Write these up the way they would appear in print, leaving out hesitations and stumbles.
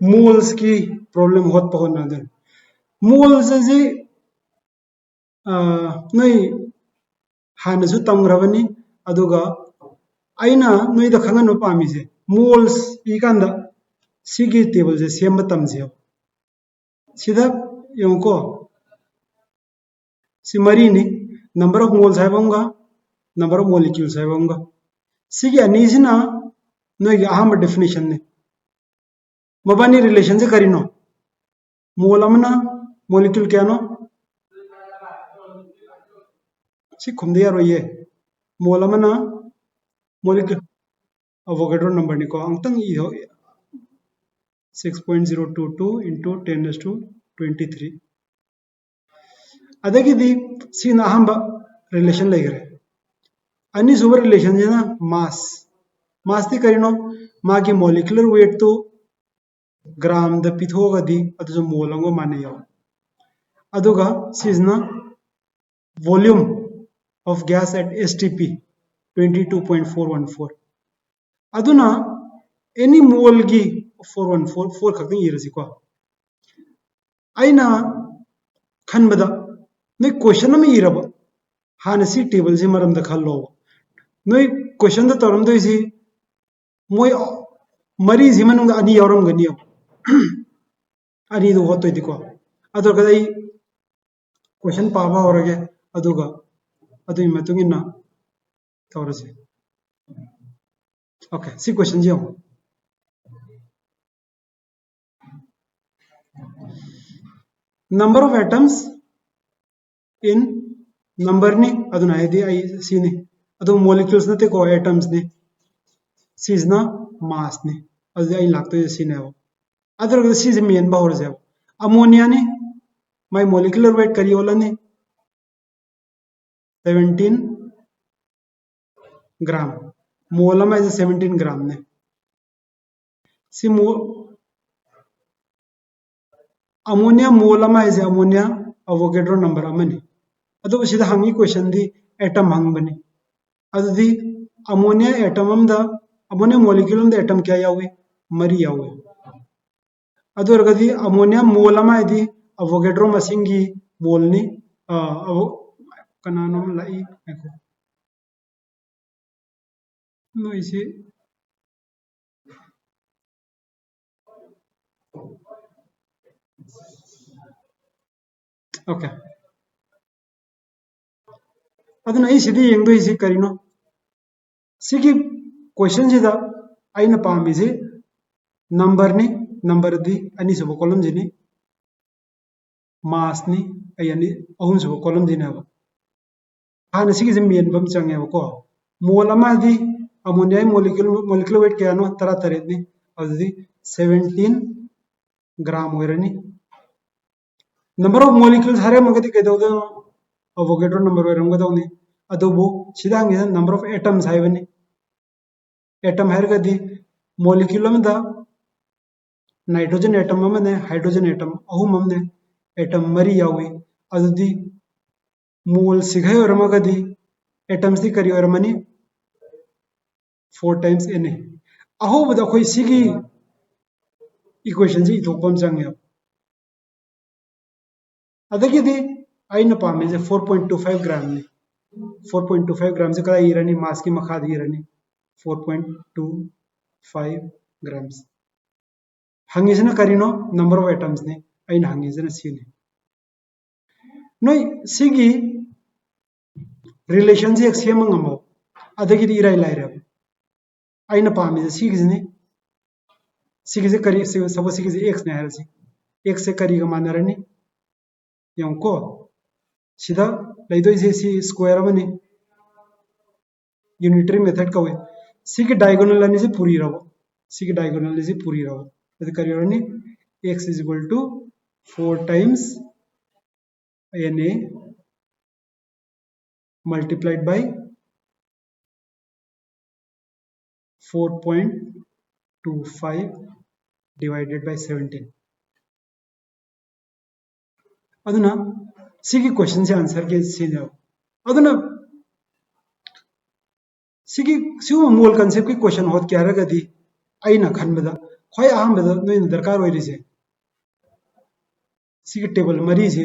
Moles की problem होत पहुंचना दे मोल्स जी नई हानसु तमग्रबनी अदुगा अइना नोइदा खंगन पामीसे मोल्स इकांदा सिगी टेबल से सेम तमसे सिदा योंको सिमरीनी नंबर ऑफ मोल्स है नंबर ऑफ मॉलिक्यूल्स है सिगी अनीसिना नोइगी अहम डेफिनेशन ने मबानी रिलेशन से करीनो मोल अमना मॉलिक्यूल क्यानो सी खुमदे यारोये मोल अमना मॉलिक्यूल अवोगाड्रो नंबर निको अंतंग इहो 6.022 into 10⁻23 अदगिदी सीना अहम रिलेशन लेगरे अनी सुब रिलेशन जेना मास ती करीनो मागी मॉलिक्यूलर वेट तो ग्राम द पिथोगदी अदुसु मोल अंगो माने याव अदुगा सीजना volume of gas at STP 22.414 अदुना एनी मोल की 414 खक्तंग इरसिको अइना खनबदा नोई क्वेश्चन में इरब हाने सी टेबल से मरम द खल्लो नोई क्वेश्चन द तौरम दो इसी मोय मरी जिमन अनी यौरम गनियो अनी दो होतो इदिको अदो कदई क्वेश्चन पाबा होरगे अदुगा अदुई मतुंगिना तौरसे ओके सी क्वेश्चन जी number of atoms in number ni aduna hedi ai sini adu molecules nate ko atoms ni sizna mass ni adu ai lakto sine adar siz main ba hor jaw ammonia ni my molecular weight kariola ni 17 gram मोलम is 17 gram ने सी ammonia मोलम is ammonia Avogadro number अमनी अदो सिदा हंगी question दी atom हंगबनी अदुदी अमोनिया एटम अमदा अमोनिया मॉलिक्यूल अमदा एटम क्या यावे मरी यावे अदो रगदी अमोनिया मोलम आइदी अवोगाड्रो मसिंगी मोलनी कनानो लाई एको नो इसे ओके अदुना इसिदी यंगदो इसी करिनो सिगी क्वेश्चन सिदा आइना पामिसे नंबर ने नंबर दी अनी सब कॉलम जिनी मास नि अयनी अहुम सब कॉलम जिनाबा हाना सिगी जे मेन बम चंगेबा को मोल अमा दी अमोनिया मॉलिक्यूल वेट क्या नो 33 नि अदुदी 17 ग्राम होरनी नंबर ऑफ मॉलिक्यूल्स हरे मगदी केदोदो अवोगाड्रो नंबर होरमगदौनी अदुबो सिदांगे नंबर ऑफ एटम्स हाइबनी एटम हरगदी मॉलिक्यूल अमदा नाइट्रोजन एटम अमने हाइड्रोजन एटम अहुम अमने एटम मरी यावी अदुदी मोल सिगै होरमगदी एटम्स दी करी होरमनी 4 times Na अहोबदा कोई सिगी इक्वेशन जी इथोपम चंगे अदगिदी आइना पामे जे 4.25 ग्राम ने 4.25 ग्राम से कदा इरनी मास की मखा दी इरनी 4.25 ग्राम्स हंगिसना करिनो नंबर ऑफ एटम्स ने आइना हंगिसना सीने नोई सिगी रिलेशन से same ngamo adagidi irai lairab aina pami se सिगी से करी सब सिगी से x ने हरसी x से करी का मानरनी यंको सिदा लैदो इसे सी स्क्वायर मनी यूनिटरी मेथड कवे सिगी डायगोनल अनि से पूरी रहो सिगी डायगोनल से पूरी रहो यदि करियोनी x is equal to 4 times Na multiplied by 4.25 divided by 17 अदुना सिगी question से आंसर के सीने अदुना सिगी सिउ मोल कंसेप्ट की क्वेश्चन होत क्या रगदी आइना खनबदा ख्वाई अहमद नोई दरकार होइरिसे सिगी टेबल मरी से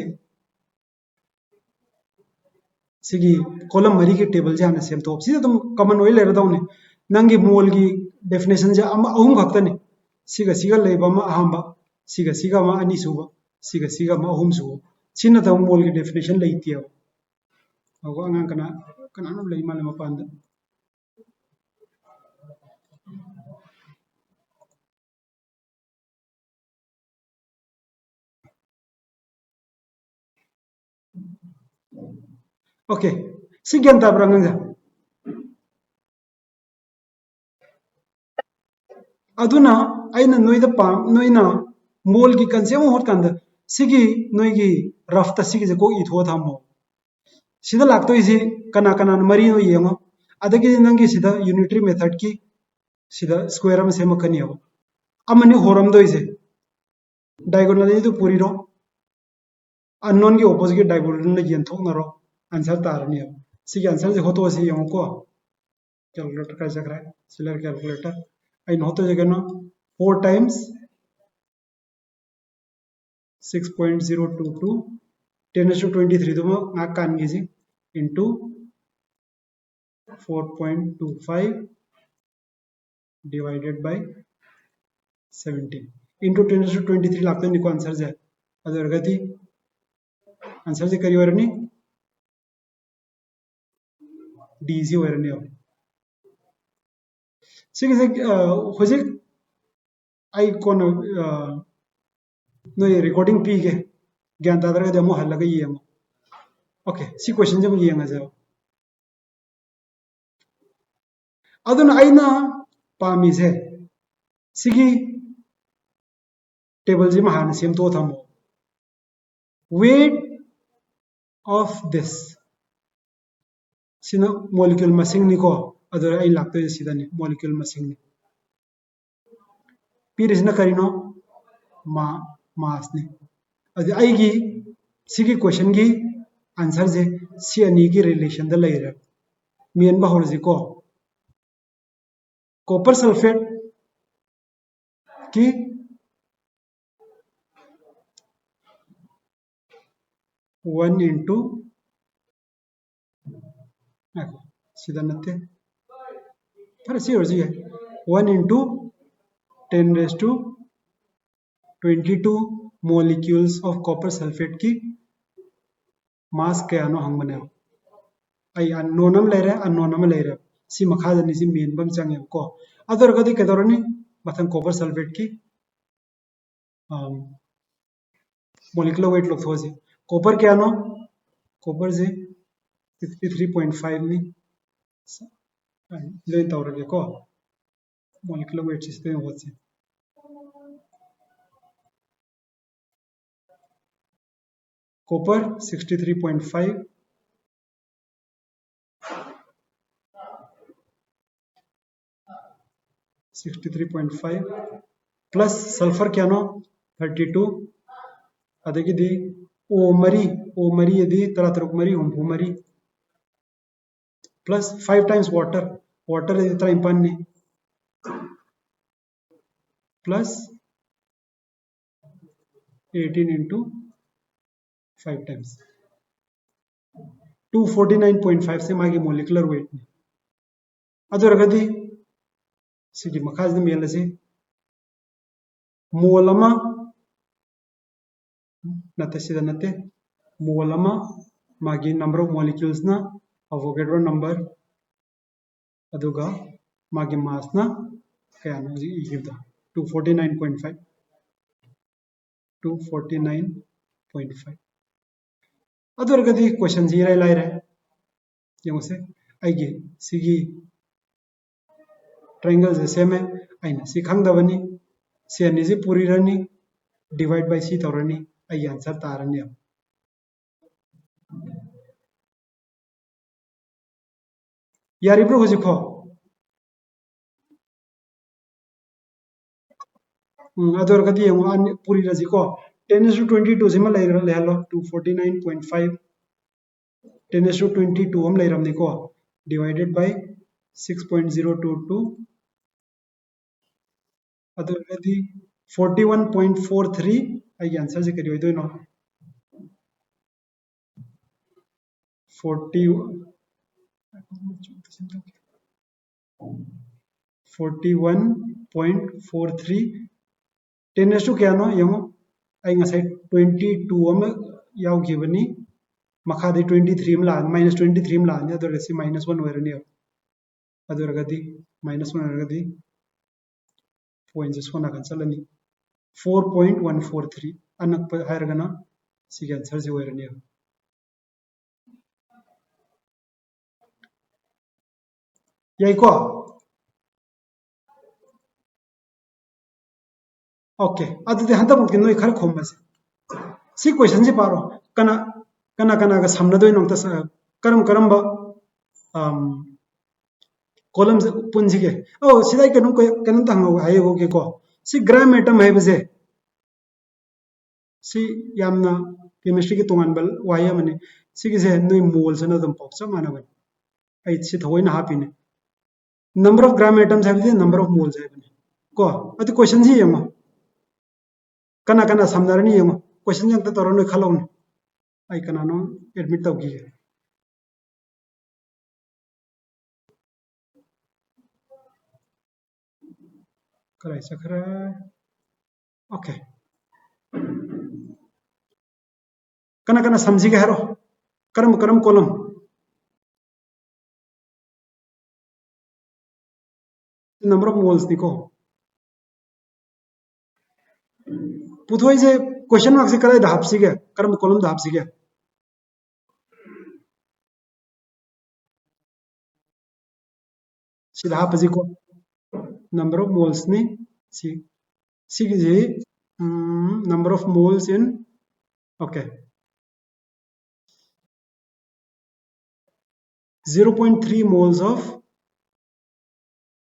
सिगी कॉलम मरी के टेबल से हाना सेम तो सिदा तुम कॉमन ओइ लेरदाउने नंगी मोल की डेफिनेशन से अहम खक्तने सिगा सिगा लेबा मा अहमबा सिगा मा अनि सुबा सिगा मा अहम सुबा सिना त मोल की डेफिनेशन लेतिया अगो अंगां कना लई माले मपांदा ओके सी ग्यान ताब्रा ngang aduna aina noida pam noina mol ki concept hot kanda sigi noigi rough ta sigi ko I tho thamo sida lakto isi kana mari no yengo adagi nangi sida unitary method ki sida square am sema kani ho amani horam do ise diagonal idu puri ro unknown ki opposite diagonal na yen thok na ro answer tar ni ho sigi answer je hoto si yengo ko calculator ka jakra siller calculator I know to jagana 4 times 6.022 10 to 23 तो मैं कान कीजिए into 4.25 divided by 17 into 10 to 23 लागते निको answer जाए other गति answer से करी वरनी DG वरनी हो सिगे से होजे आई कोन नो रिकॉर्डिंग पी के ज्ञान दादर का दमो हल लगा ये ओके सी क्वेश्चन जब ये जाओ अदुन आइना पामी से सिगी टेबल जी महान सेम तो थमो weight of this sina molecule masing ni ko adora ai lakto sida ni molecule masing ni piris na karino ma mass ni adi ai gi sigi question gi answer je si ani ki relation da leira mien ba hor ji ko copper sulfate की 1 into सीधा नत्ते पर सी और जी है 1 into 10 raised to 22 molecules of copper sulfate की मास क्या no हंग बने आई अननोनम ले रहे अननोनम ले रहे सी मखा जनी सी मेन बम चंगे को अदर गति के दौरान मथन कॉपर सल्फेट की मोलिकुलर वेट लोग थोजे कॉपर क्या नो कॉपर जे 63.5 ni ले तौरगे को molecular weight system होचे कॉपर 63.5 प्लस सल्फर क्या नो 32 अदगी ओ मरी यदि तरह तरह मरी हम मरी प्लस 5 times वाटर यदि तरह इंपान प्लस 18 into 5 times 249.5 से मागी मोलिकुलर वेट ने अदर गदी सिगी मखाज ने मेल से मोल अमा नते सिदा नते मोल अमा मागी नंबर ऑफ मॉलिक्यूल्स ना अवोगेड्रो नंबर अदुगा मागी मास ना क्या नो जी इगिदा 249.5 249.5 अदर गदी क्वेश्चन जी rai lai re यमसे आइगे सिगी ट्रायंगल जैसे में आइना सी खंगदबनी सी अनि जी पूरी रनी डिवाइड बाय सी तौरनी आई आंसर तारनी अब यारिब्रो होजिखो अदर गदी यम पूरी रजी को 10 to 22 जिमा ले लो 249.5 10 to 22 हम ले रमनी को डिवाइडेड बाय 6.022 अदुरगदी 41.43 आई आंसर से करी होइदो नो 40 41.43 10 क्या नो यमो आई ngasai 22 अमा यावगिबनी मखादे 23 ला -23 ला ने अदुरगसी -1 ओइरनी अदुरगदी -1 ओइरगदी पॉइंट से सोना kan chalani 4.143 अनक हायरगना सिगे आंसर से ओइरनी याइको ओके अदुदि हंता मुक्ति नोय खर खोमबसे सी क्वेश्चन से पारो कना कना कना का समनदोय नोंता करम करम बा कॉलम से पुंजिगे ओ सिदाई कनु कनु तंगो हायो के को सी ग्राम एटम है बजे सी यामना केमिस्ट्री की तोंगान बल वाया मने सी के से नोय मोल से नदम पॉक्स माना बन आई सी थोइना हापिने नंबर ऑफ ग्राम एटम्स है नंबर ऑफ मोल्स है बने को अति क्वेश्चन जी यमा कना कना समनारनी यमा क्वेश्चन जंत तोरनो खलोन आई कनानो एडमिट तौगी कराई सखरा ओके कना कना समझी के हरो करम करम column number of moles दिको Puthoi से क्वेश्चन मार्क से कराई धापसी के करम कॉलम धापसी के सीधा हापजी को नंबर ऑफ मोल्स ने सी सी की जी number of moles in okay 0.3 moles of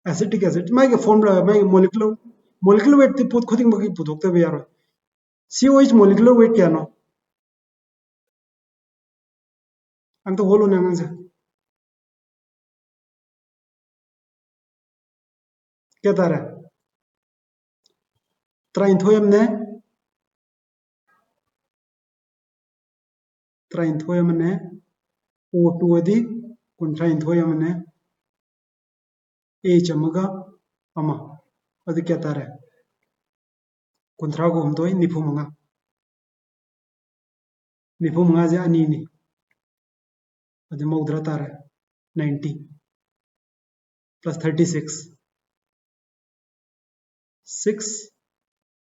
acetic acid माइक फॉर्मूला माइक मोलिकुलर वेट ति पुत खुदिंग बगी पुथोक्ते बे यारो COH मोलिकुलर वेट क्या नो अंग तो होलो ने से क्या तारा त्राइंथोयम ने O2 अदि कुंथ्राइंथोयम ने H अमगा अमा अदि क्या तारा कुंथ्रा को हमतोय निफु मंगा जे अनि नि अदि मौद्रा तारा 90 plus 36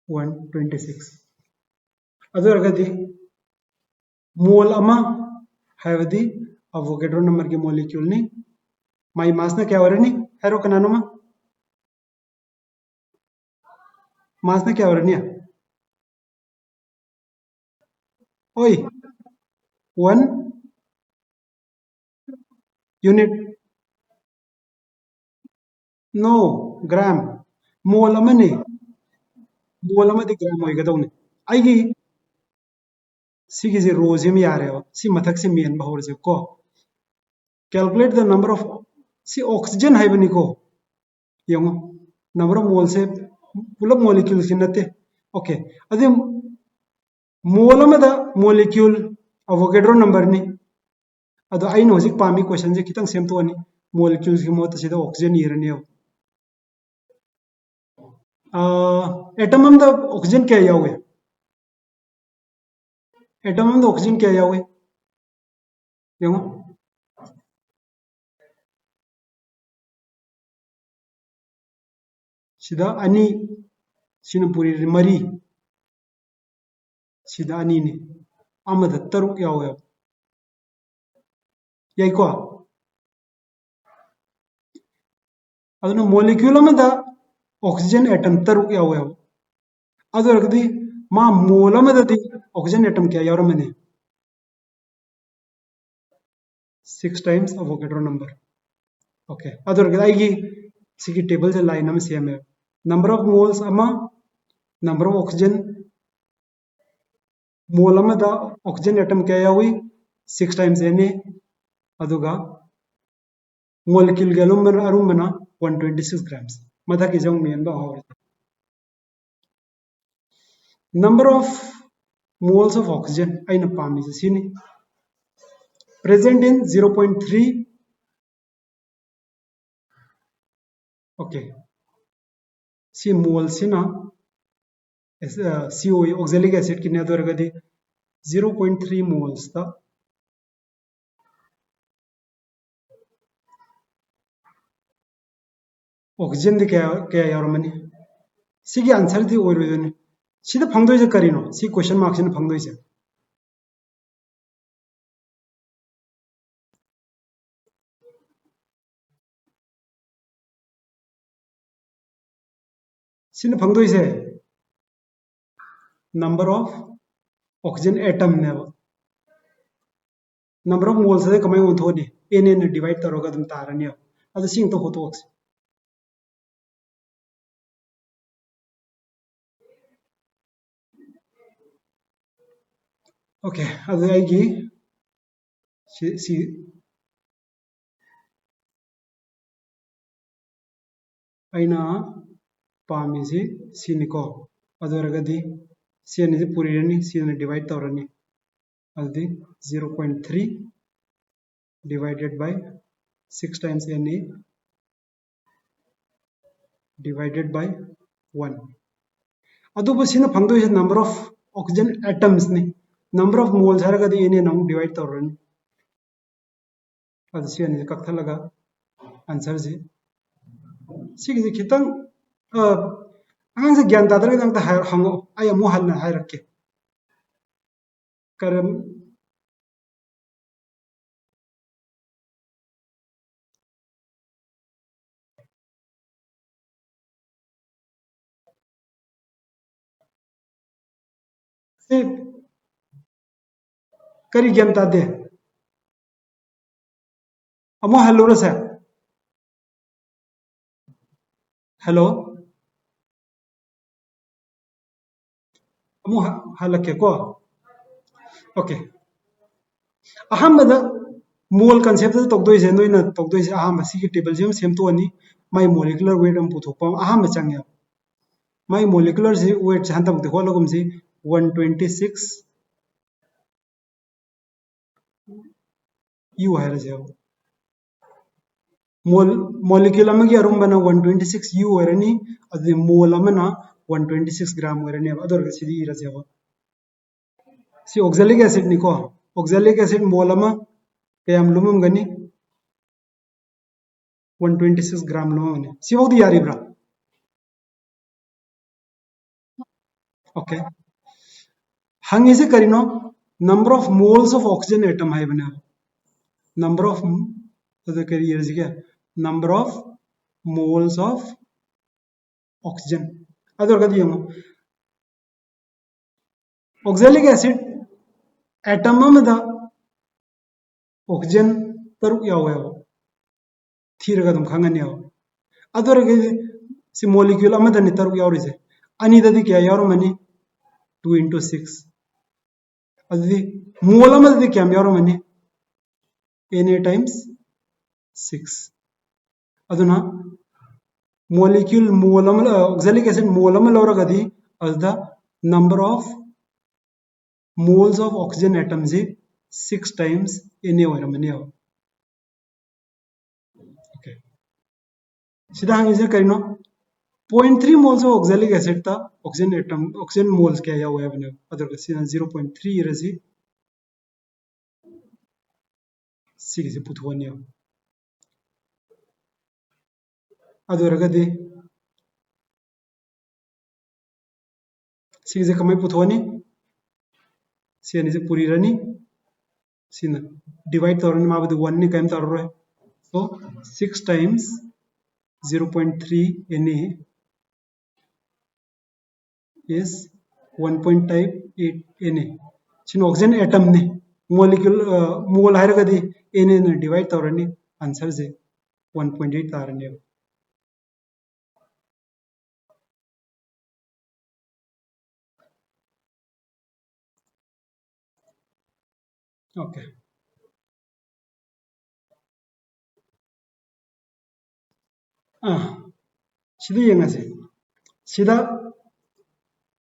126 अदु अरगदी मोल अमा हायवदी अवोगेड्रो नंबर की मॉलिक्यूल नि माई मास ना क्या वरनी हेरो कनानो मा मास ना क्या वरनी ओय 1 यूनिट नो ग्राम मोल अमा ने मोल अमा दि ग्राम होय गदौने आइगी सिगी जे रोज में यारे सी मथक से मेन बहोर से को calculate the number of C oxygen है बनी को यंगो नंबर ऑफ मोल से पुलप मॉलिक्यूल्स नते ओके अदि मोल में द मॉलिक्यूल अवोगेड्रो नंबर नि अदो आई नो जिक पामी क्वेश्चन जे कितंग सेम तो अनि मॉलिक्यूल्स की मोत से द ऑक्सीजन इरनी एटम में द ऑक्सीजन क्या यावे एटम में द ऑक्सीजन क्या यावे यंगो सिदा अनि सिनपुरी मरी सिदा अनि नि अमद तरुक यावे याइको अदुनो मॉलिक्यूल में द ऑक्सीजन एटम तरुक यावे अदु रगदी मा मोल में दी ऑक्सीजन एटम क्या यावर मने 6 times अवोगेड्रो नंबर ओके अदु रगदी आइगी सिगी टेबल से लाइन में सेम है नंबर ऑफ मोल्स अमा नंबर ऑफ ऑक्सीजन मोल में द ऑक्सीजन एटम क्या यावी 6 times एने अदुगा मोलिक्यूल गैलुम अरुम बना 126 grams मथा की जंग मेन बा number of moles of oxygen aina pami se sini present in 0.3. Okay, si mole sina COE oxalic acid kinne dorgadi 0.3 moles ta oxygen di kaya yaramani sigi answer di oirodone sida phangdoi je karino si question mark sina phangdoi je sina phangdoi je number of oxygen atom ne number of moles de kamai on thoni n divide taroga dum tarani adu sing to hoto ox okay adu aigi si aina pamisi siniko adoragadi si ani purirani si ani divide taurani adi 0.3 divided by 6 times Na divided by 1 adubu sina phangdoi se number of oxygen atoms ni number of moles haragadi Na nang divide taurani adu si ani kakthalaga answer ji सिगी खितंग आंग से ज्ञान दादर के दंग हंगो आई अमु हल हाय रखे करम से करी ज्ञान दादे अमु हल लोरस है हेलो अमु हल के को ओके अहम द मोल कंसेप्ट तोदोइ से नोइना तोदोइ से अहम सिगी टेबल जिम सेम तो अनि माय मोलिकुलर वेट हम पुथोपम अहम चंगे माय मोलिकुलर से वेट से हंतम de hologum से 126 u है रजे मोल molecule अमगी अरुम्बना 126 u वरनी अदि मोल अमना 126 ग्राम वरनी अदर गसिदि रजेवा सी oxalic acid निको oxalic acid मोल अमा कयाम लुमम गनी 126 ग्राम लुमम सी होदी यारिब्रा ओके हंग इसे करिनो number of moles of oxygen atom है बना number of तो करी ये क्या number of moles of oxygen other कदी हम oxalic acid atom में दा oxygen तरुक यावे थीरगा तुम खांगनी याव अदर कदी सी molecule अमदनी तरुक याव रिजे अनि ददी क्या याव मनी 2 into 6 अदि मोल अमददी क्या याव money Na times 6 अदुना molecule molam oxalic acid molam loragadi as the number of moles of oxygen atoms is 6 times Na oramani okay sida hang is karino 0.3 moles of oxalic acid ta oxygen atom oxygen moles kya ya hoya bane other sida 0.3 razi 6 is puthwani adoragadi 6 is kamai puthwani siani is puri rani sina divide torani ma badu 1 ni kaim tarro so 6 times 0.3 Na is 1.8 Na chin oxygen atom ne molecule mole haragadi Na ne divide torani answer je 1.8 tarani okay sida yengase sida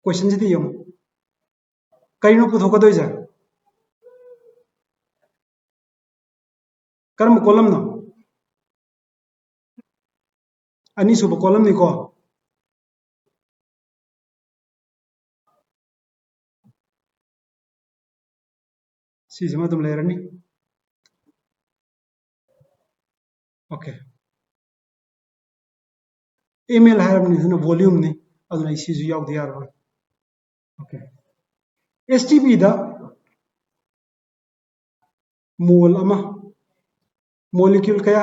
question sida yong कहीं पुथोकदोइजे कर्म column no अनीसुब column निको सिजमा तुम लेरनी okay ml है volume ने अदुना इसीजु यावदे यारो okay stp दा मोल अमा molecule क्या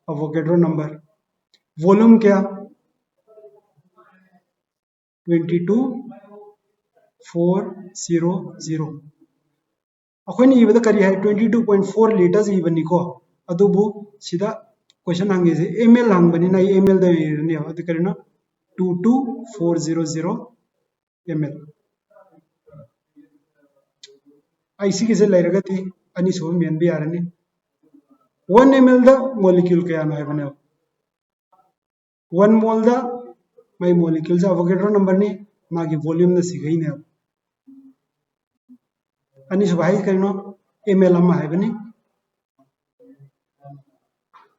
अवोगेड्रो नंबर वॉल्यूम क्या 22,400 अखोनी इबदा करी है 22.4 लीटर्स इबनिको अदुबु सिदा क्वेश्चन हंगे से ml हंगबनी ना ml दा इरने अदु करिना 22,400 ml आईसी के से लेरगती अनि सो मेन भी यारनी 1 ml दा मॉलिक्यूल क्या है बने 1 मोल दा माई मॉलिक्यूल से अवोगेड्रो नंबर ने मागी वॉल्यूम ने सिगई ने अनि सो भाई करिनो ml अमा है बनी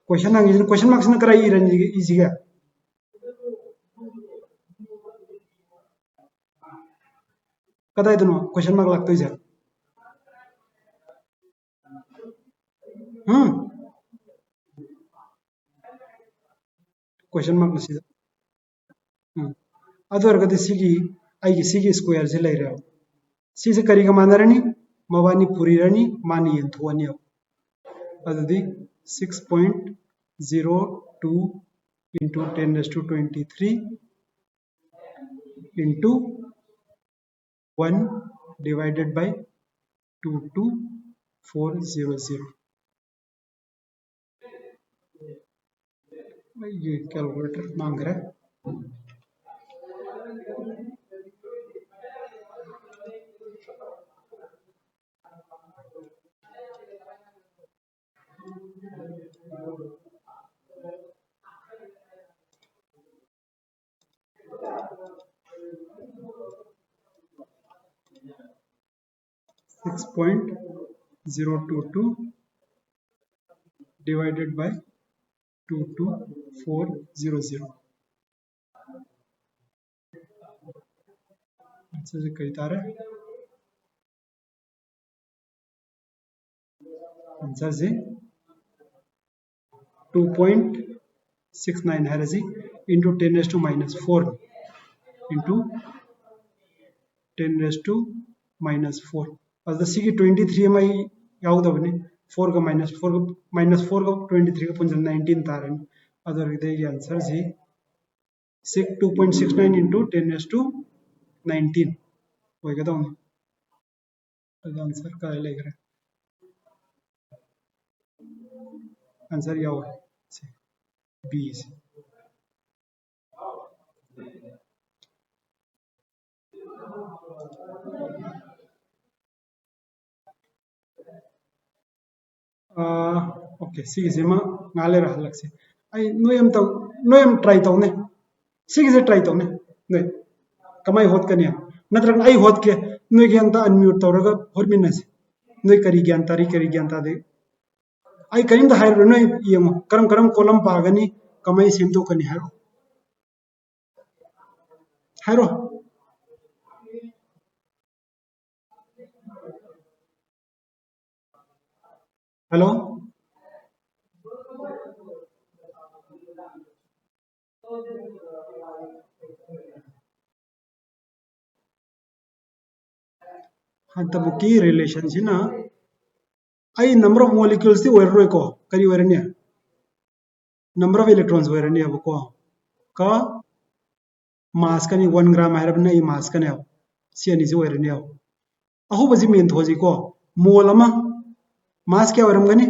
क्वेश्चन हंगे क्वेश्चन मार्क्स न कराई रनी इजी है कदा इतनो क्वेश्चन मार्क लगतो इसे क्वेश्चन मार्क नसीदा अदरगदि सिगी आइगी सिगी स्क्वायर से ले रहा सिसे करी का मानरनी मबानी पूरी रनी मानी यंथोनी अदि 6.02 into 10⁻23 into 1 divided by 22400 ये कैलकुलेटर मांग रहा है 6.022 divided by 22400 आंसर से कई तार है आंसर से 2.69 है रजी into 10⁻⁻4 into 10⁻⁻4 और दस की 23 में यावदबने 4 का -4 का 23 का पुंजन 19 तारन अदर इदे आंसर जी 2.69 into 10⁻19 होएगा तो आंसर का लग रहा है आंसर या होगा बी से ओके सिगिसेमा नाले रहलक से आई नोयम ट्राई तौने सिगिसे ट्राई तौने नोय कमाई होत कनिया नत्रग आई होत के नोय ग्यान ता अनम्यूट तौरगा होरमिन से नोय करी ज्ञान तादे आई करीम दा हायर नोय यमो करम करम कॉलम पागनी कमाई सेम तो कनी हारो हेलो हाँ तब की रिलेशन से ना आई नंबर ऑफ मॉलिक्यूल्स थी वेरो को करी वेरनिया नंबर ऑफ इलेक्ट्रॉन्स वेरनिया को का मास कनी 1 ग्राम है ना ये मास कने सी अनि से वेरनिया अहो बजी मेन थोजी को मोल अमा मास क्या वरमगनी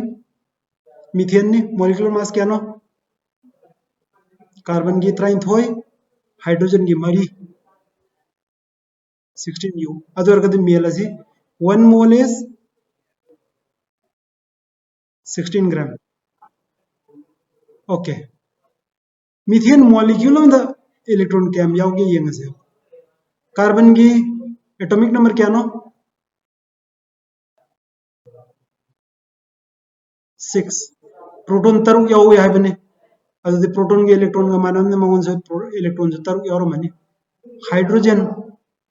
मीथेन ने मॉलिक्यूलर मास क्या नो कार्बन की 23 हाइड्रोजन की मरी 16 U अदरगद मेल असी 1 mole is 16 gram okay methane molecule में इलेक्ट्रॉन कैम यावगे येंगसे कार्बन की एटॉमिक नंबर क्या नो 6 प्रोटॉन तरुक यावे हाइबने अदुदि प्रोटॉन के इलेक्ट्रॉन का मानने मगन से इलेक्ट्रॉन से तरुक यावरमनी हाइड्रोजन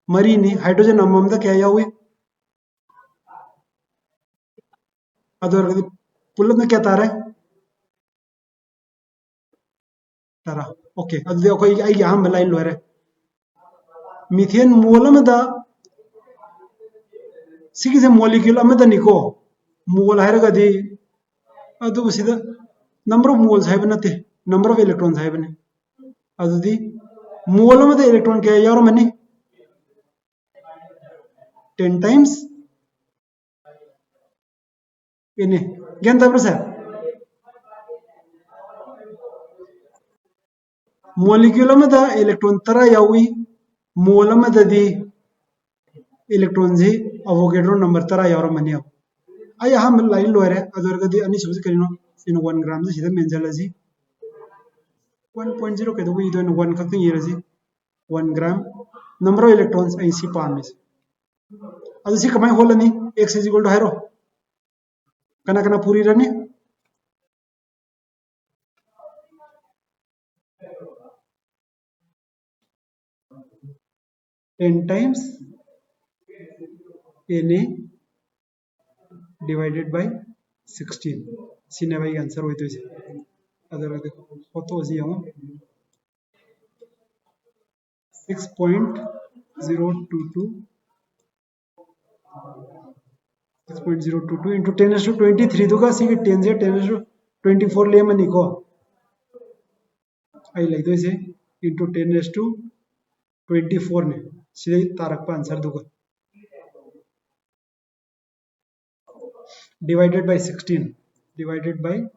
मरी ने हाइड्रोजन अममदा क्या यावे अदुरगदि पुलम क्या तारे तारा ओके अदुदि अखोई आई अहम लाइन लोरे मीथेन मोल अमदा सिगिसे मॉलिक्यूल अमदा निको मोल हायरगदि अदु सिदा नंबर ऑफ मोल्स हाइब नते नंबर ऑफ इलेक्ट्रॉन्स हाइबने अदुदि मोल अमदा इलेक्ट्रॉन क्या यावरमनी 10 टाइम्स इने ज्ञान ताब्र सर मॉलिक्यूल अमदा इलेक्ट्रॉन तरा यावी मोल अमददी इलेक्ट्रॉन जी अवोगेड्रो नंबर तरा यावरमनी आई अहम लाइन लोरे अदुरगदि अनि सबसे करिनो इन 1 ग्राम से सीधा मेंजलजी 1.0 के दो इदन 1 खक येरजी 1 ग्राम नंबर ऑफ इलेक्ट्रॉन्स आई सी पामिस अदु सी कमाई होलनी x इज इक्वल टू हाइरो कना कना पूरी runny ten times Na divided by 16 सीने भाई आंसर होई तो इसे अदर फोटो जी हम 6.022 6.022 into 10 to 23 दुगा सी 10 से 10 to 24 ले मनी को आई लाइक तो इसे into 10 to 24 ने सीधे तारक का आंसर दुगा divided by 16 divided by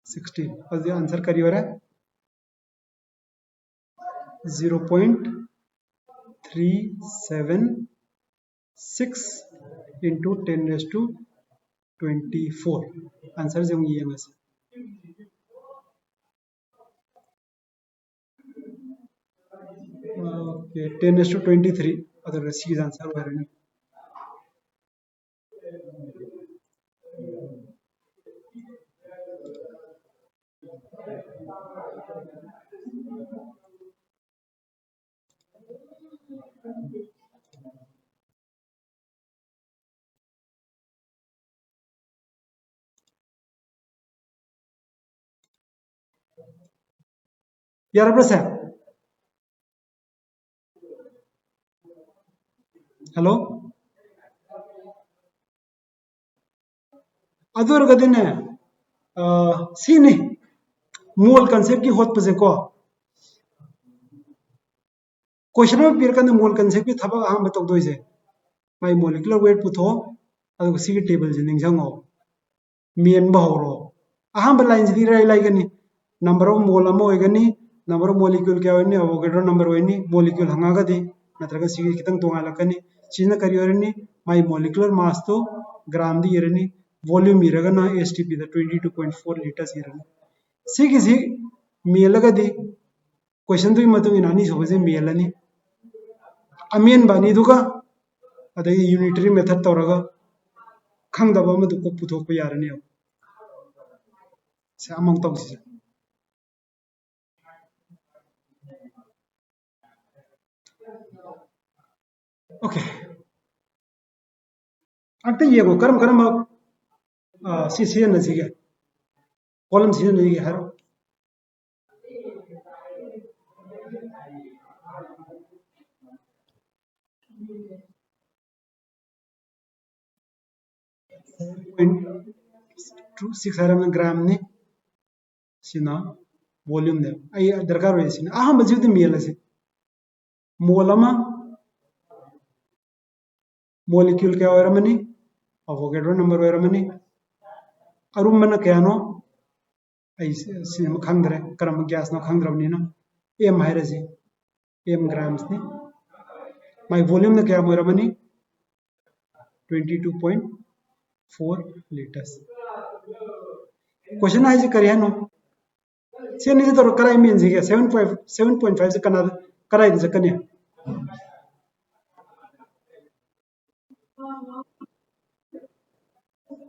16 और ये आंसर करियो रहा है 0.376 into 10 raised to 24 आंसर जो ये है okay 10 raised to 23 other C answer हो रहा है यार प्रश्न हेलो अदुरगदिने सीने मोल कंसेप्ट की होत पजे को क्वेश्चन में पीर कन मोल कंसेप्ट की थबा हम बतौ दोइसे माय मोलिकुलर वेट पुथो अदु सी टेबल जे निंगजंगो मेन बहरो अहम लाइन जी राय लाइगनी नंबर ऑफ मोल अमो होगनी नंबर ऑफ मॉलिक्यूल क्या होनी अवोगेड्रो नंबर होनी मॉलिक्यूल हंगागदी नत्रगा सी कितंग तोंगालकनी सीना करियोरनी माय मोलिकुलर मास तो ग्राम दी येरनी वॉल्यूम इरगना एसटीपी द 22.4 लीटर्स इरनी सी किसी मेलगदी क्वेश्चन तो मतुंग इनानी सोबजे मेलनी अमेन बानी दुगा अदई यूनिटरी मेथड तौरगा खंगदबा मदु को पुथोक यारनी अब से अमंग तौसी ओके अक्ते ये को करम करम सी सी न सीगे कॉलम सी न सीगे हरो 7.6 ग्राम ने सिना वॉल्यूम ने आई दरकार होय सिना अहम बजिद मेल से मोलमा मॉलिक्यूल क्या होरमनी अवोगेड्रो नंबर होरमनी अरुमना क्यानो आई सिम खंगरे करम गैस न खंगरबनीना एम हायरजी एम ग्राम्स ने माय वॉल्यूम ने क्या होरमनी 22.4 लीटर्स क्वेश्चन आई जे करिया नो से नहीं तो कराई मीन जी 7.5 से कना कदाइदा चक्कनी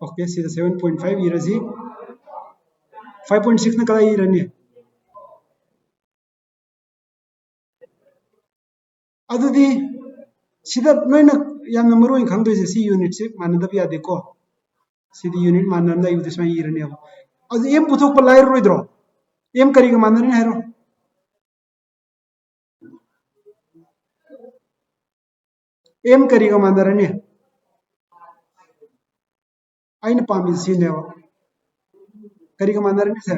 ओके सीधा 7.5 इरसी 5.6 ना कदाइ इरनी अदुदी सिदा नोइना यामना मरुइन खंगदोइसे सी यूनिट से मानदब यादेको सिदी यूनिट मानना इबदे समा इरनी अब अदु एम पुथोक पलाइर रोइद्रो एम करिगा मानने हैरो एम करिगा मानरनी आइन पामी सिनेवा करिगा मानरनी से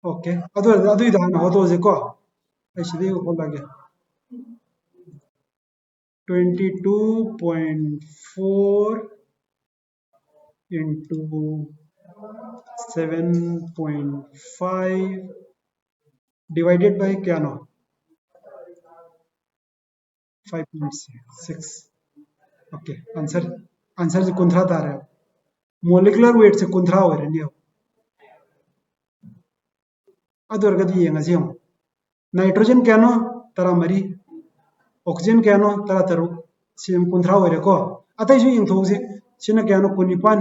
ओके अदु इदान होतोजे को ai sidai ko lage 22.4 into 7.5 divided by क्या ना 5.6 ओके आंसर आंसर से कुंथरा तार है मोलिकुलर वेट से कुंथरा हो रही है अदरगदी यंगसी हम नाइट्रोजन क्या नो तरा मरी ऑक्सीजन क्या नो तरा तरु सिम कुंथरा हो रहे को अतः जो यंग सिना क्या नो कुनिपान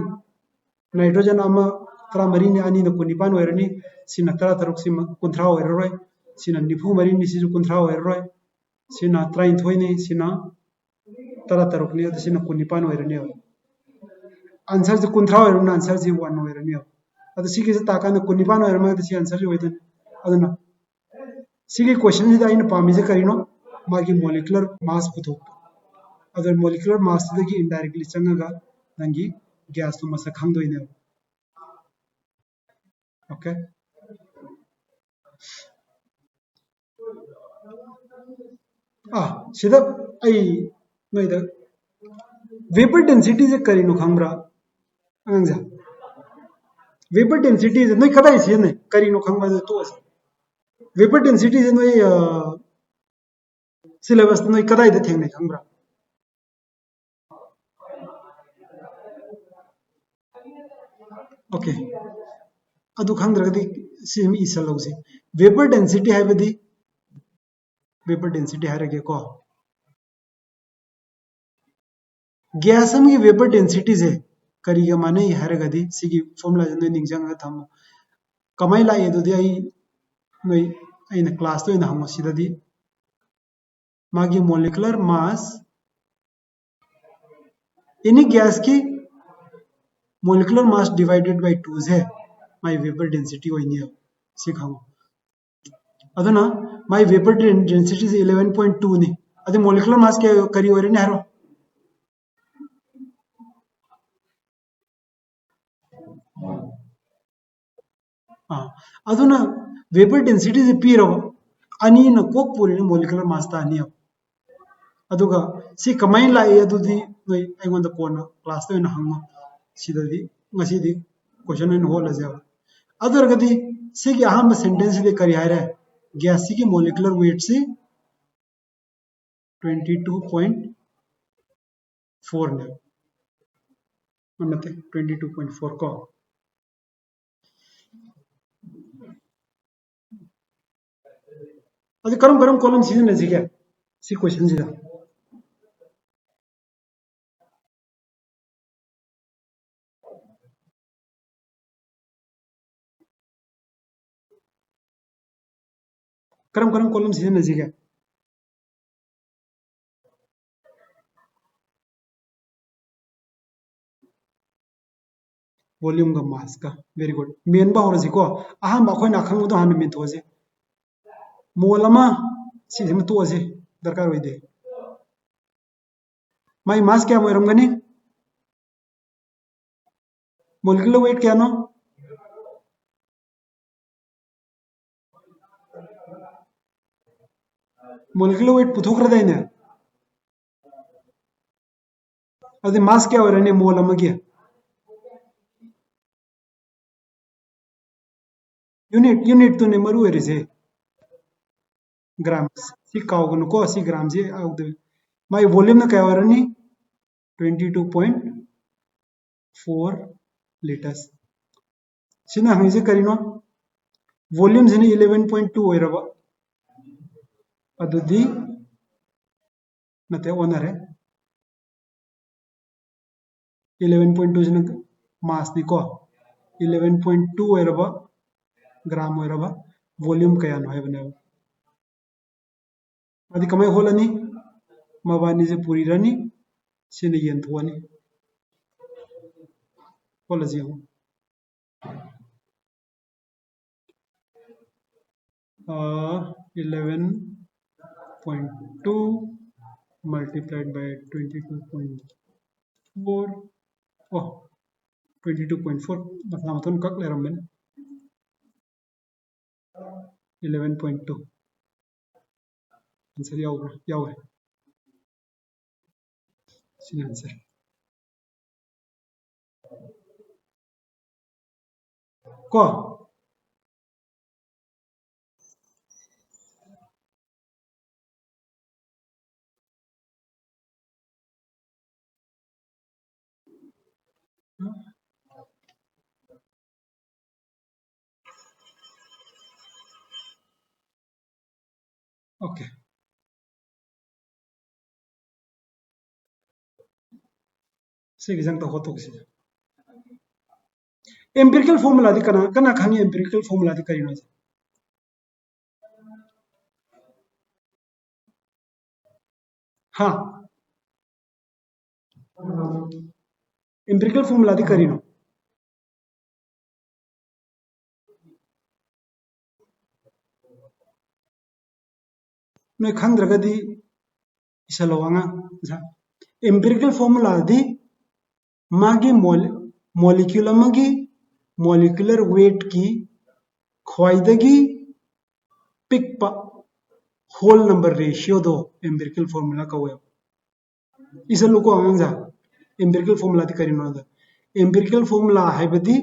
नाइट्रोजन अमा तरा मरी ने अनि न कुनिपान हो रही सिना तरा तरु सिम कुंथरा हो रहे सिना निफु मरी नि सिजु कुंथरा हो रहे सिना त्राइथोई ने सिना तरा तरु ने सिना कुनिपान हो रही आंसर से कुंथरा हो रही आंसर से 1 हो रही अब सिगे से ताका न कुनिपान हो रही सी आंसर जो होइदन अदना सिगे क्वेश्चन से आइन पामी से करिनो मागी मोलिकुलर मास पुथो अदर मोलिकुलर मास दगी इनडायरेक्टली चंगा नंगी गैस तो मसा खंगदोइने ओके सिदा आई नोइदा वेपर डेंसिटी से करिनो खंगब्रा अंगजा वेपर डेंसिटी से नोइ कदाइ से ने करिनो खंगबा तो वेपर डेंसिटी से नोइ सिलेबस नोइ कदाइ दे थेंगने खंगब्रा ओके अदु खंगद्रगदी सिम इसल लौसे वेपर डेंसिटी हाइबदी वेपर डेंसिटी हारगे को गैस की वेपर डेंसिटी से करिगा माने हारगदी सिगी फॉर्मूला जन निंजंग थम कमाई लाए दुदी आई नोइ आइन क्लास तो हम सिददी मागी मोलिकुलर मास एनी गैस की मोलिकुलर मास डिवाइडेड बाय 2 है माई वेपर डेंसिटी होइनी सिखाओ अदना माई वेपर डेंसिटी से 11.2 ने अदे मोलिकुलर मास के करी हो रही हारो अदुना वेपर डेंसिटी से पीरो अनी न कोक पूरी मोलिकुलर मास ता अनी अदुगा सी कमाई लाए अदुदी नोइ आइगोंदा कोना क्लास तो हंगो सिददी ngasiदी क्वेश्चन इन होल अजे अदरगदी सिगी अहम सेंटेंस दे करी हारे गैस की मोलिकुलर वेट से 22.4 ने नते 22.4 को अदे करम करम कॉलम सीजन है क्या सी क्वेश्चन सीधा करम करम कॉलम सीजन है क्या वॉल्यूम का मास का वेरी गुड मेन बा होरसी को अहम अखोइना खंगदो हान मेन थोजे मोल अमा सिजम तोजे दरकार होइदे माई मास क्या मोरमगनी मोलिकुलर वेट क्या नो मोलिकुलर वेट पुथोखरदाइने अदे मास क्या हो रने मोल अमगे यूनिट यूनिट तो ने मरु हेरिसे ग्राम सी काउगन को सी ग्राम से आउदे माई वॉल्यूम न क्या हो रनी 22.4 4 liters सिना हंगे करीनो वॉल्यूम से 11.2 ओइरबा अदुदी नते ओनर है 11.2 से मास निको 11.2 ओइरबा ग्राम ओइरबा वॉल्यूम कया नो है बने अदि कमाय होलनी मबानी से पूरी रनी सिने यंथोनी होलजी हो 11.2 multiplied by 22.4 oh 22.4 मतलब मतन कक ले रमन 11.2 आंसर याव है सिने आंसर को ओके सिगे जंग तो होतो किसी एम्पिरिकल फॉर्मूला दी कना कना खानी एम्पिरिकल फॉर्मूला दी करिनो हाँ एम्पिरिकल फॉर्मूला दी करिनो नोय खंद्रगदी इसलो वांगा एम्पिरिकल फॉर्मूला दी मागी मॉलिक्यूल अमगी मॉलिक्यूलर वेट की ख्वाइदगी पिकपा होल नंबर रेशियो दो एम्पिरिकल फॉर्मूला कवे इसलो को आंगा एम्पिरिकल फॉर्मूला दी करिनो दा एम्पिरिकल फॉर्मूला हाइबदी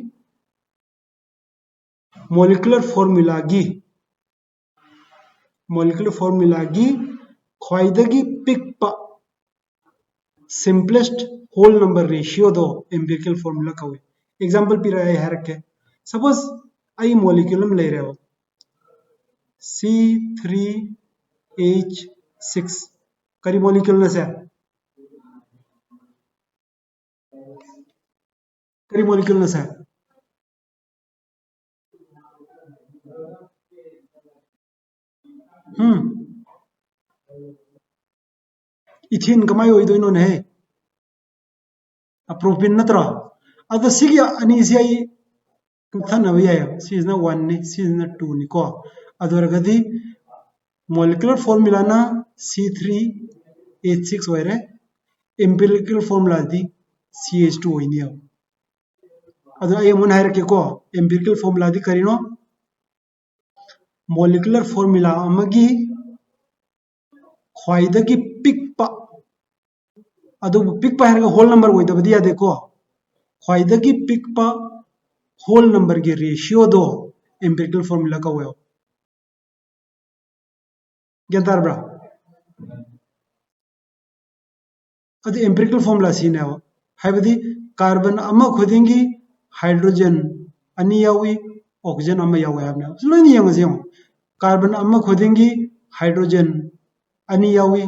मॉलिक्यूलर फॉर्मूला गी ख्वाइदगी पिकपा सिंपलेस्ट होल नंबर रेशियो दो एम्पिरिकल फॉर्मूला कवे एग्जांपल पिरा है रखे सपोज आई मॉलिक्यूल में ले रहे हो C3H6 करी मॉलिक्यूल न से करी मॉलिक्यूल न से इथिन कमाई होई दोइनो ने प्रोपिन नत्रा अद सिगी अनि से आई कथन अब याय सीजना 1 ने सीजना 2 नि को अदरगदी मॉलिक्यूलर फॉर्मूला ना C3H6 वैरे एम्पिरिकल फॉर्मूला दी CH2 होइनी अब अद आई मन हायर के को एम्पिरिकल फॉर्मूला दी करिनो मॉलिक्यूलर फॉर्मूला अमगी ख्वाइदगी पिकपा अदु पिकपा है होल नंबर होई दबदी या देखो ख्वाइदगी पिकपा होल नंबर के रेशियो दो एम्पिरिकल फॉर्मूला का हुआ ज्ञातार ब्रा अदि एम्पिरिकल फॉर्मूला सीने हो हाइबदी कार्बन अमा खुदिंगी हाइड्रोजन अनि यावी ऑक्सीजन अमा यावे habna लोनी यंग जें कार्बन अमा खुदिंगी हाइड्रोजन अनि यावी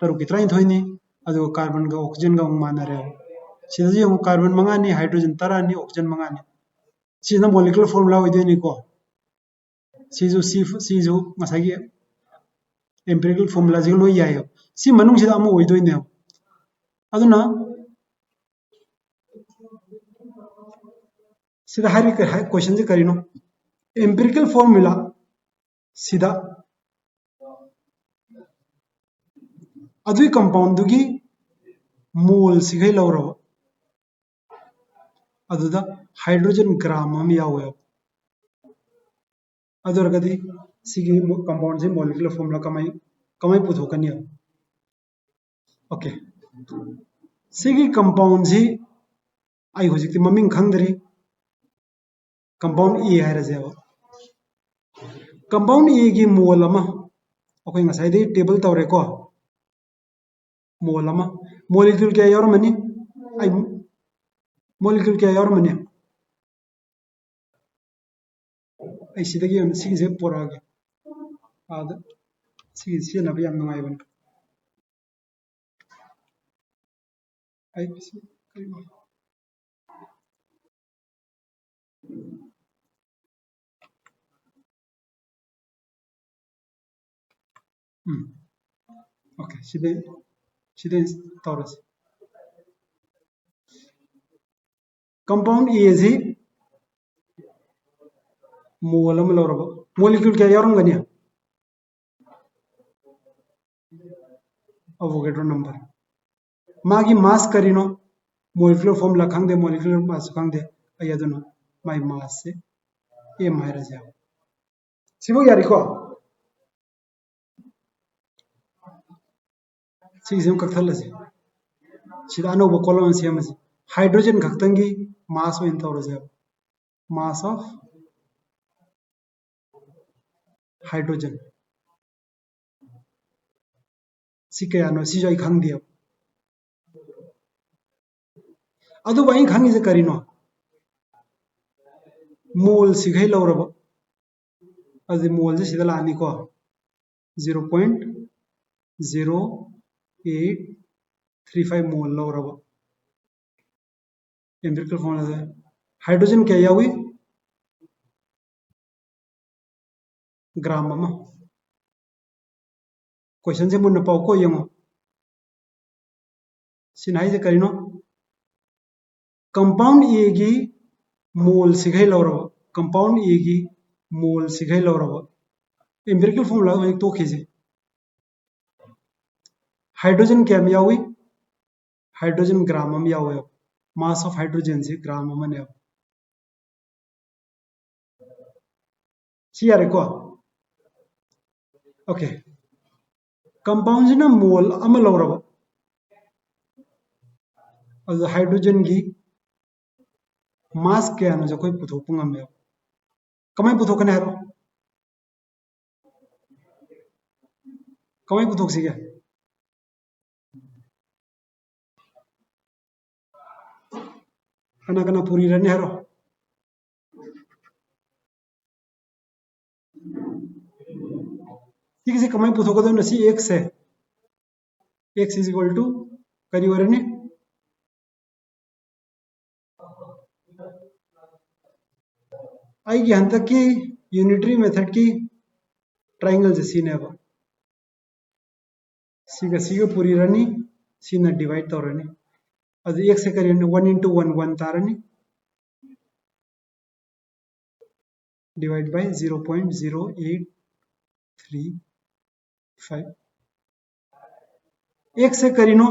तरु कित्राइन थोइनी अदो कार्बन का ऑक्सीजन का माना रे सिदे यंग कार्बन मंगानी हाइड्रोजन तरानी ऑक्सीजन मंगानी सिना मॉलिक्यूलर फॉर्मूला होइदेनी को सीजो मसागी एम्पिरिकल फॉर्मूला जे लो याय सी मनुंग सिदा अमा होइदोइने अदुना सिदा हारी क्वेश्चन जे करिनो एम्पिरिकल फॉर्मूला सिदा अदुई कंपाउंड दुगी मोल सिगै लौरो अदुदा हाइड्रोजन ग्राम हम यावे अदरगदी सिगी कंपाउंड से मॉलिक्यूलर फॉर्मूला कमाई पुथोकनी ओके सिगी कंपाउंड से आई होजिकति ममिंग खंगदरी कंपाउंड ए है रजेवा कंपाउंड ए की मोल अमा ओके ngसाइदे टेबल तवरे को मोल अमा मॉलिक्यूल क्या यारमनी आई molecule kya yaurmani ai sidagi sigise porage ada sigise na yam nungai ban ai okay side taurus compound A is mole am loraba molecule kya yaurmani avogadro number magi mass karino molecular formula khangde molecular mass khangde ayaduna my mass se m hairaja sibo yari ko सिम कथलसे सिदा अनोब column सेमसे hydrogen खक्तंगी मास ओइन तौरसे mass of hydrogen सिकयानो सिजोय खंगदियो अदु by खंगिसे करिनो मोल सिगै लौरब अदि मोल से सिदा लानी को 0.0835 मोल लौरब एम्पिरिकल फॉर्मूला हाइड्रोजन क्या यावी ग्राम अमा क्वेश्चन से मुन्न पाउ को यंगो सिनाई से करिनो कंपाउंड ए की मोल सिगै लौरब कंपाउंड ए की मोल सिगै लौरब एम्पिरिकल फॉर्मूला में तो खींचे हाइड्रोजन क्या में यावी हाइड्रोजन ग्राम में यावे मास ऑफ हाइड्रोजन से ग्राम में ने सी यारे को ओके कंपाउंड से ना मोल अम लौरब अदु हाइड्रोजन की मास क्या नो जो कोई पुथोक ngam me kamai puthok kana haro kamai puthok sige kana puri rane haro ठीक से kamai puthok do na si x है x is equal to करी वरने आई की हंतक की यूनिटरी मेथड की ट्रायंगल से सीने अब सीगा पूरी रनी सीना डिवाइड तो रनी अब एक से करिए 1 into 1 1 तारनी डिवाइड बाय 0.0835 एक से करिनो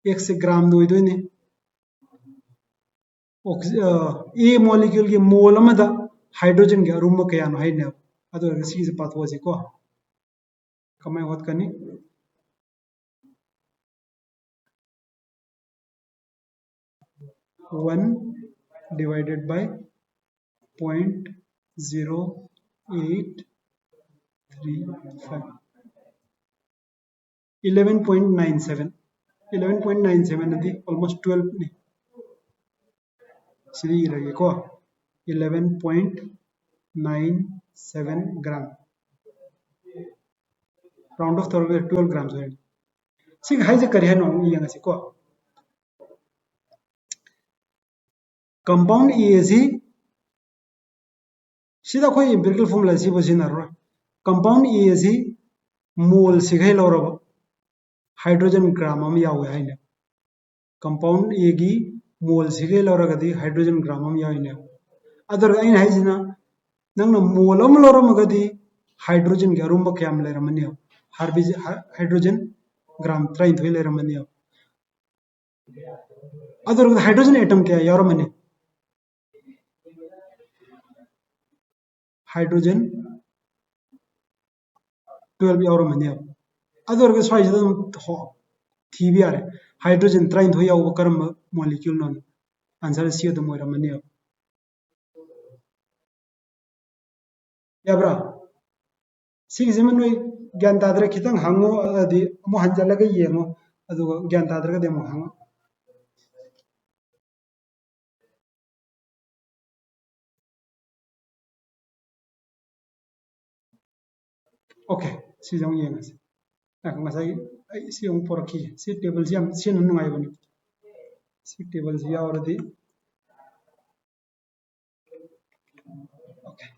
एक से ग्राम दो इधर ने ए मॉलिक्यूल की मोल अमदा हाइड्रोजन के अरुम कयानो हाइने अदो सी पाथोजे को कमाय होत कनी 1 divided by 0.0835 11.97 అది almost 12 ni sidi irage ko 11.97 gram round of 12 grams है सिग हाइजे करिए नो यंग से को कंपाउंड ए जी सिदा कोई एम्पिरिकल फॉर्मूला सी बसिना रो कंपाउंड ए जी मोल सिगै लौरब हाइड्रोजन ग्राम हम यावे हाइने कंपाउंड ए की मोल सिगै लौरगदी हाइड्रोजन ग्राम हम याइने अदर आइन हाइजिना नंग मोल हम लौरमगदी हाइड्रोजन के अरुम क्याम लेरमनी हाइड्रोजन ग्राम 33 लेरमनी अदर हाइड्रोजन एटम क्या यारमनी हाइड्रोजन 12 यारमनी अदर स्वाइज थी भी यारे हाइड्रोजन 33 याव करम मॉलिक्यूल नन आंसर सी दम मोरमनी याब्रा सिगजे मन ज्ञान तादरे खितंग हंगो अदि मो हंजलगा येमो अदुगा ज्ञान तादरगा देमो हंगो okay सिजों येंगस ngasai si yung porki si table si am si nun ngai bani si table si already okay.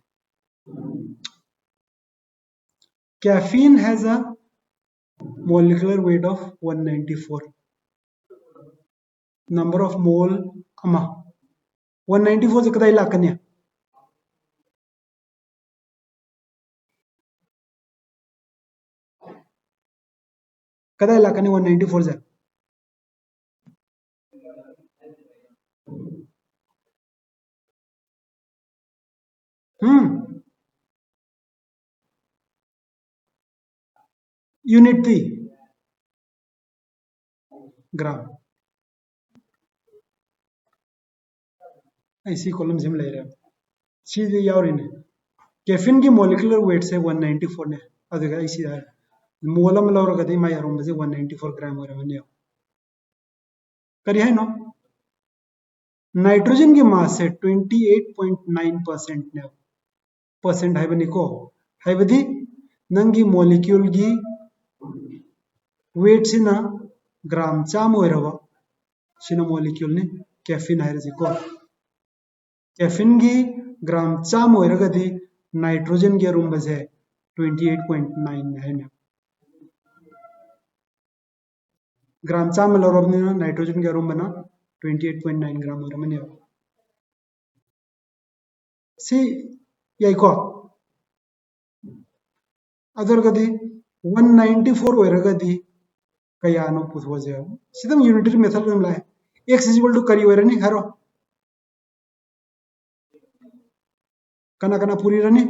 Caffeine has a molecular weight of 194. Number of mole ama 194 से कदाई लाकन्या कदाई लाकन्या 194 से unit थी ग्राम ऐसी कॉलम से हम ले रहे हैं चीज यार इन्हें कैफीन की मोलिकुलर वेट से 194 ने अदगा ऐसी है मोलम लौर गदे माय रूम से 194 ग्राम हो रहा है करी है नो नाइट्रोजन की मास से 28.9% ने परसेंट है बनी को है बदी नंगी मोलिक्यूल की वेट से ना ग्राम चाम हो रहा सिना मोलिक्यूल ने कैफीन है रजी को कैफीन की ग्राम चाम हो रहा गदी नाइट्रोजन के रूम बसे 28.9 है ना ग्राम चाम लौरब ने नाइट्रोजन के रूम बना 28.9 ग्राम हो रहा है सी यही को अदर गदी 194 हो रहा गदी कया नो पुथो जे सिदम यूनिटरी मेथड में लाए x इक्वल टू करी हो रहा नहीं हरो कना कना पूरी runny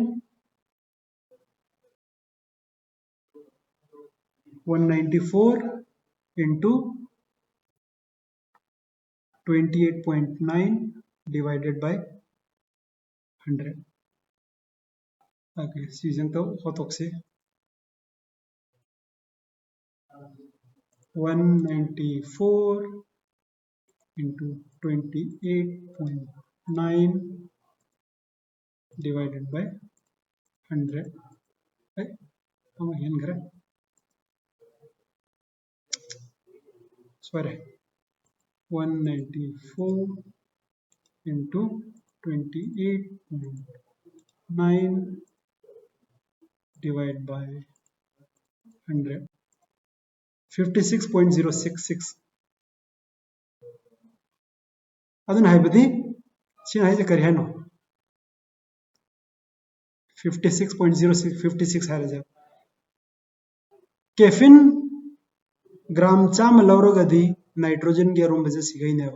194 into 28.9 divided by 100 okay season तो होतोक से 194 into 28.9 divided by 100 हम हेन करें sorry 194 into 28.9 divided by 100 56.066 ಅದನ್ನ ಹಾಯ್ಬದಿ ಚಿನ್ನ ಹಾಯ್ದೆ ಕರಿ ಹಾಯ್ನೋ 56.06 56 हारे जाओ कैफिन ग्राम चाम लौरो गदी नाइट्रोजन के रूम बजे सिगई ने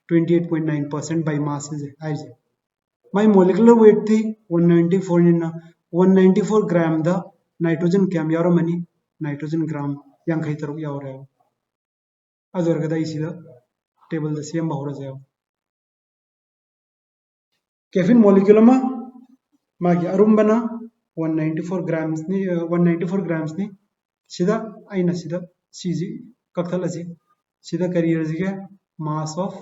28.9% बाय मास से आई जे माय मोलिकुलर वेट थी 194 निना 194 ग्राम दा नाइट्रोजन कैम यारो मनी नाइट्रोजन ग्राम यांखै तरुक यावरे अदर गदा इसिदा टेबल द सेम bahora जाओ कैफिन मोलिक्यूल में मागी अरुम्बना 194 ग्राम्स नि 194 ग्राम्स नि सिदा आइना सिदा सीजी कक्थल असी सिदा करियर जिगे मास ऑफ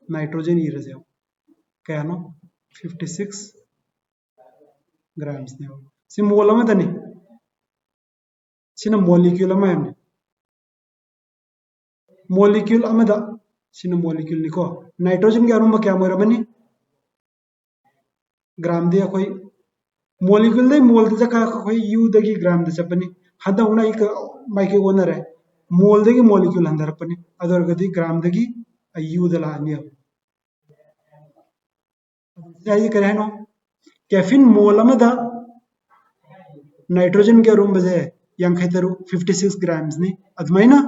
नाइट्रोजन इरजे क्या नो 56 ग्राम्स ने सि मोल में तनी सिना मोलिक्यूल में हमने मोलिक्यूल अमदा सिना मोलिक्यूल निको नाइट्रोजन के अरुम्ब क्या मोरा बनी ग्राम दे कोई मोलिक्यूल दे मोल दे का कोई यू दगी ग्राम दे चपनी हदा उना एक माइके ओनर है मोल दगी मोलिक्यूल अंदर अपनी अदर गदी ग्राम दगी यू दला नियो जाई करे नो कैफिन मोल अमदा नाइट्रोजन के रूम बजे यांखैतरु 56 ग्राम्स नि अदमैना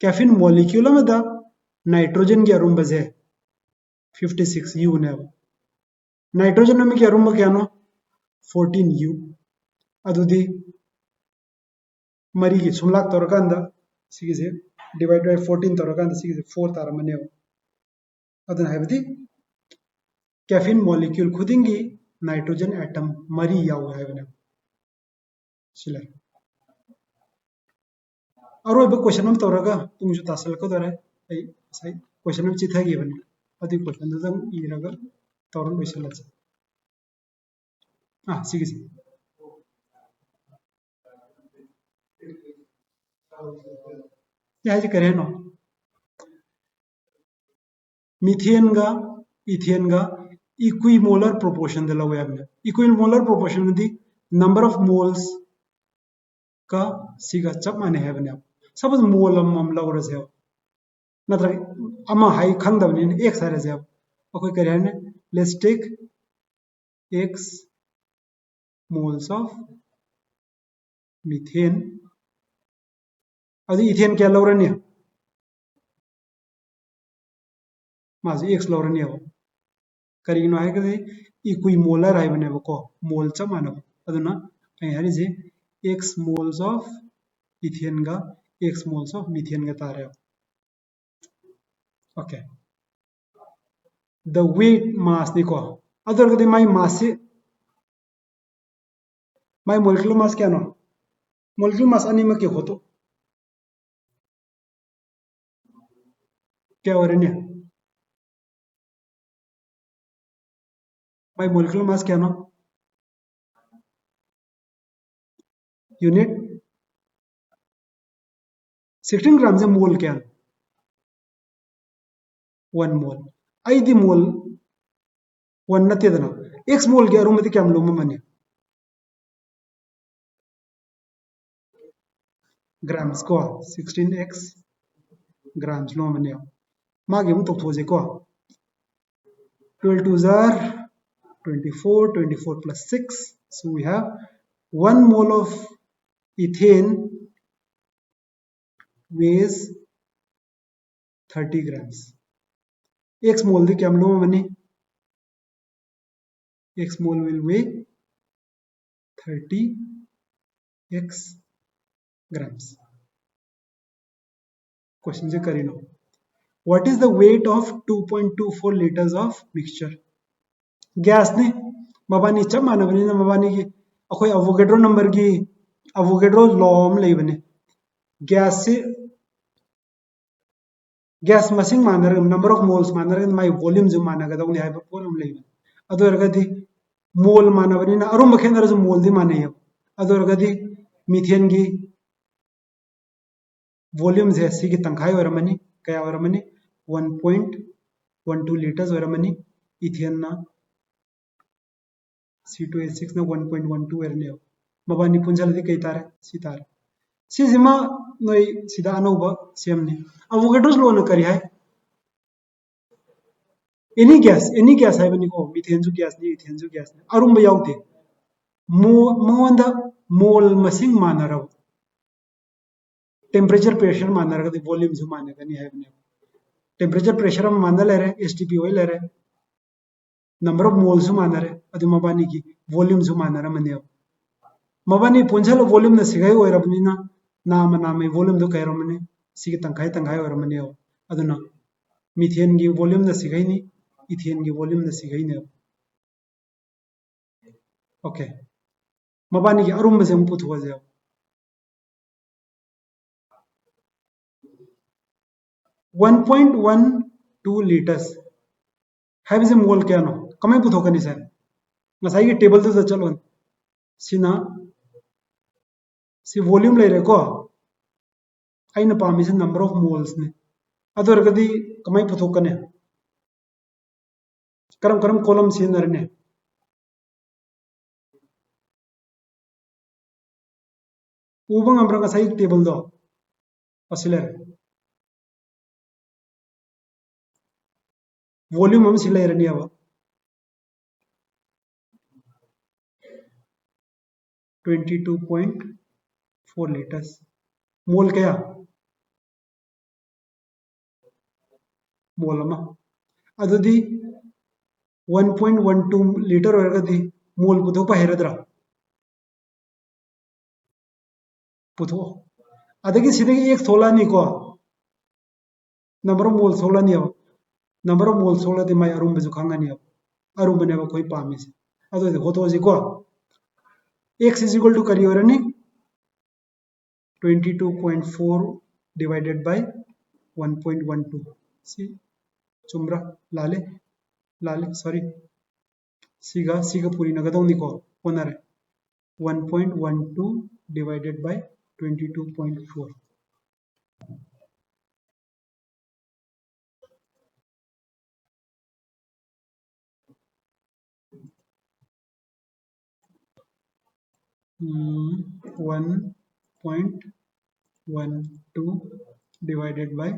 कैफिन मोलिक्यूल अमदा नाइट्रोजन के रूम बजे 56 यू ने नाइट्रोजन में क्या रूम क्या नो 14 यू अदुदी मरी की सुमलाक तोरकांदा सिगिसे डिवाइड बाय 14 तोरकांदा सिगिसे 4 तारमने अदन हैबदी कैफिन मॉलिक्यूल खुदिंगी नाइट्रोजन एटम मरी याव हैबने सिले और अब क्वेश्चन हम तोरगा पुंजु तासल को दरे आई सही क्वेश्चन हम चिथा गी बने अदि क्वेश्चन दम इरगा तोरन बिसलच सिगिसे ये है करे नो मीथेन गा इथेन गा इक्विमोलर प्रोपोर्शन दे लवे हमने equimolar proportion the number of moles का सिगा चप माने है बने सपोज मोल हम लवर से नत्र अमा हाई खंगदबनी एक सारे से अखोई करे ने let's take x moles of methane अभी इथेन क्या लौरनी है माजी x लौरनी है करीनो है कि इक्विमोलर है बने को मोल च मानो अदुना आई हरि जे x moles of इथेन गा x moles of methane गा तारे ओके द वेट मास निको अदर गदे माई मास से माई मोलिकुलर मास क्या नो मोलिकुलर मास अनिमक के होतो क्या हो रही है माई मोलिकुलर मास क्या नो यूनिट 16 ग्राम से मोल क्या 1 मोल आई दी मोल 1 नते दना x मोल के अरुम क्या लुम मने ग्राम्स को 16x ग्राम्स लो मने मागे मु तो थोजे को 12 2 are 24 24 plus 6 so we have 1 mole of ethane weighs 30 grams x mole दी क्या लो मने x mole will weigh 30 x grams question से करी लो what is the weight of 2.24 liters of mixture gas ने मबानी चप मानबनी ना मबानी की अखोई अवोगेड्रो नंबर की अवोगेड्रो लॉ में ले बने गैस से गैस मसिंग मानर नंबर ऑफ मोल्स मानर माई वॉल्यूम जो मानगदौनी है पोलम ले अदो रगदी मोल मानबनी ना अरुम खेनर जो मोल दी माने है अदो रगदी मीथेन की वॉल्यूम से सी की तंखाई वरमनी कया वरमनी 1.12 लीटर्स वरमनी इथेन ना C2H6 ना 1.12 वरने मबानी पुंजलदी कई तारे सी तारे सिजिमा नोई सिदा अनौबा सेमने अवोगेड्रोस लो न करी है एनी गैस है बनी को मीथेन जो गैस नहीं इथेन जो गैस नहीं अरुम याउते मोंदा मोल मसिंग मानरब टेम्परेचर प्रेशर मानरगदी वॉल्यूम जो मानगनी है बने टेम्परेचर प्रेशर हम मान ले रहे STP ओई ले रहे नंबर ऑफ मोल्स मान रहे अदु मबानी की वॉल्यूम जो मान रहा मने मबानी पुंजल वॉल्यूम न सिगाई ओइरबनिना नाम नाम वॉल्यूम दो कह रमने सिगे तंखाई तंखाई ओइरमने अदुना मीथेन की वॉल्यूम न सिगाई नि इथेन की वॉल्यूम न सिगाई ने ओके मबानी की अरुम से पुथो जे 1.12 लीटर्स है से मोल क्या नो कमें पुथोकनी सर ngасai की टेबल तो चलो सिना सी वॉल्यूम ले रहे को आइना पामी से नंबर ऑफ मोल्स ने अदो रगदी कमाई पुथोकने करम करम कॉलम सिनरने उबंग अमरा ngасai टेबल दो असिलर वॉल्यूम हम सिले रनी अब 22.4 लीटर्स मोल क्या मोल अमा अदुदी 1.12 लीटर ओरगदी मोल पुथो पहेरद्रा पुथो अदगी सिदगी एक थोलानी को नंबर ऑफ मोल थोलानी अब नंबर ऑफ मोल थोलादी माय अरुम बजु खांगानी अब अरुम बने कोई पामी से अदो होतो जी को x is equal to करी ओरनी 22.4 divided by 1.12 सी चुमरा लाले लाले सॉरी सीगा पूरी नगदौनी को honour 1.12 divided by 22.4 1.12 divided by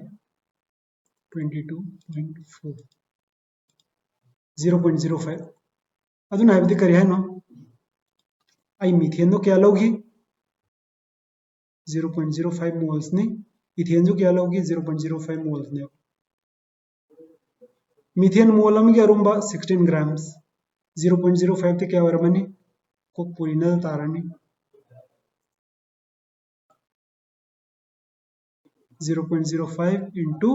22.4 0.05 aduna habdi kari hai no ai methane no kya logi 0.05 moles ne ethane jo kya logi 0.05 moles ne methane mole am ge arumba 16 grams 0.05 te kya varamani ko puri na tarani 0.05 into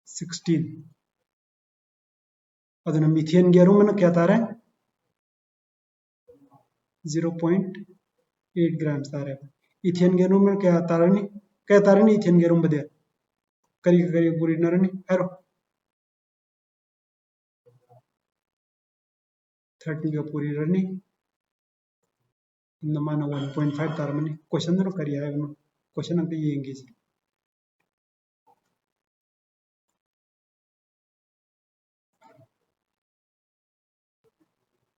16 aduna methane ge arumana kya tare 0.8 grams tare ethane ge arumana kya tarani ethane ge arum bade kari puri narani hero 30 ga puri rani namana 1.5 tarmani question no kari hai no question ante yengi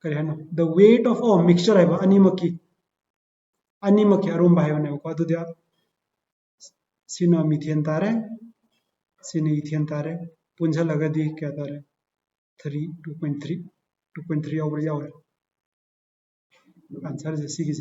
kari hai no the weight of a mixture hai animaki arum hai ne ko adu dia sina methane tare sina ethane tare punja lagadi kya tare 3 2.3 over yaur answer is 6